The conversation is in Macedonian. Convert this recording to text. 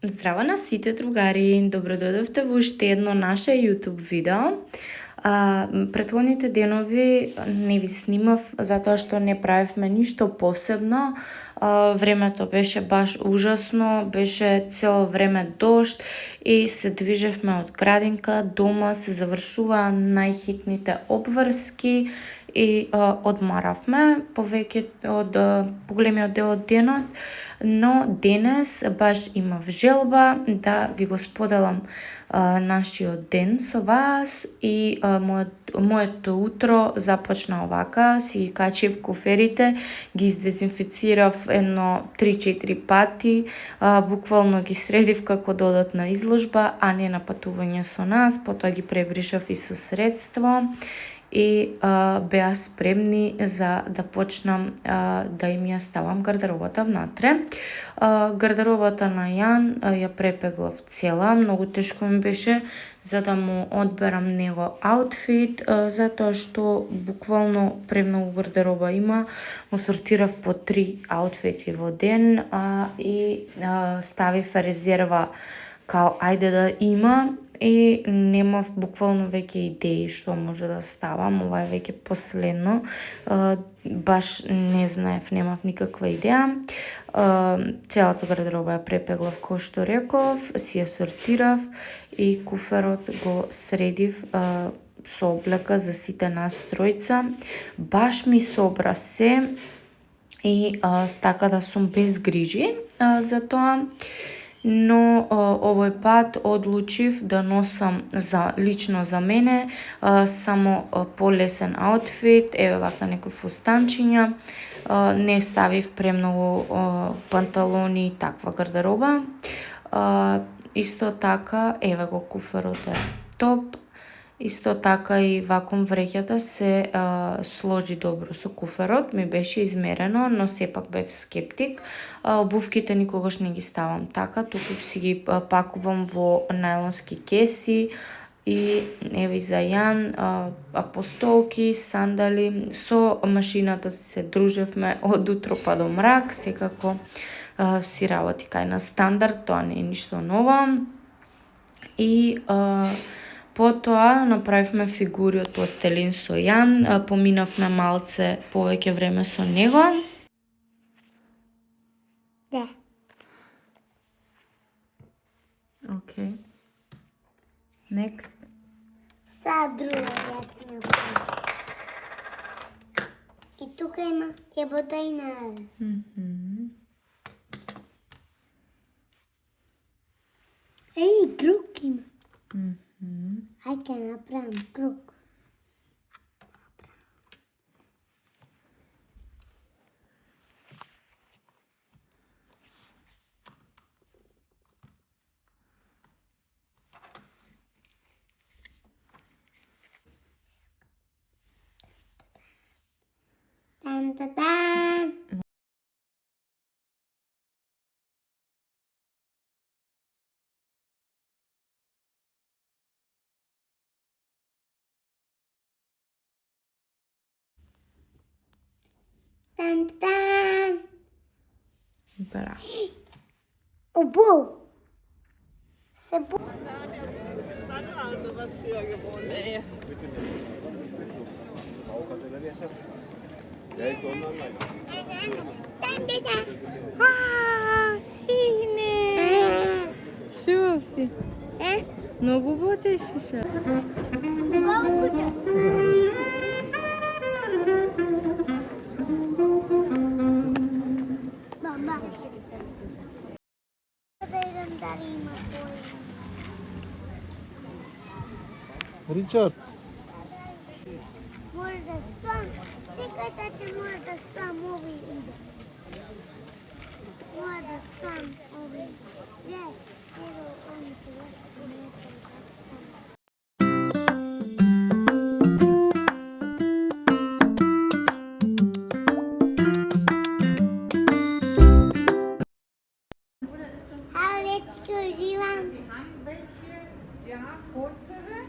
Здраво на сите другари, добро дојдовте во уште едно наше YouTube видео. Претходните денови не ви снимав затоа што не правевме ништо посебно. Времето беше баш ужасно, беше цело време дожд и се движевме од градинка, дома се завршуваа најхитните обврски и одмаравме повеќе од поголемиот дел од денот, но денес баш имав желба да ви го споделам нашиот ден со вас и моето утро започна овака. Си ги качив куферите, ги издезинфицирав едно 3-4 пати, буквално ги средив како да одат на изложба, а не на патување со нас, потоа ги пребришав и со средство и беа спремни за да почнам да им ја ставам гардеробата внатре. Гардеробата на Јан ја препеглав цела, многу тешко ми беше за да му одберам него аутфит, затоа што буквално премногу гардероба има. Му сортирав по 3 аутфити во ден и ставив резерва као ајде да има и немав буквално веќе идеи што може да ставам. Ова е веќе последно. Баш не знаев, немав никаква идеја. Целата гардероба ја препеглав кој што реков, си ја сортирав и куферот го средив со облека за сите нас тројца. Баш ми собра се и така да сум без грижи за тоа. Но овој пат одлучив да носам лично за мене само полесен аутфит, еве вака некои фустанчиња, не ставив премногу панталони и таква гардероба. Исто така, еве го куферот е топ. Исто така и вакум вреќата се сложи добро со куферот, ми беше измерено, но сепак бев скептик. Обувките никогаш не ги ставам така, туку си ги пакувам во најлонски кеси и еве за Јан апостолки, сандали. Со машината се дружевме од утро па до мрак, секако си работи кај на стандард, тоа не е ништо ново. И потоа направивме фигури од пластелин со Јан, поминавме малце повеќе време со него. Да. Океј. Next. Са друга ја ќе направам. И тука има јабота и нараз. Еј, круг има. Ај ќе направам круг. Тан-та-тан. Тан-тан. Бра. Обу. Се бу. Dann also was früher gewohnt, ey. Сине! Што си? Многу бодеше ша. Кога куќа? Мама. Да идам дали има кој. Ричард, Може да стам. Чекај, тате, може да стам ови иде. Може да стам ови. Глед, ево, они се Halletski, užívam. Ja, kurzere.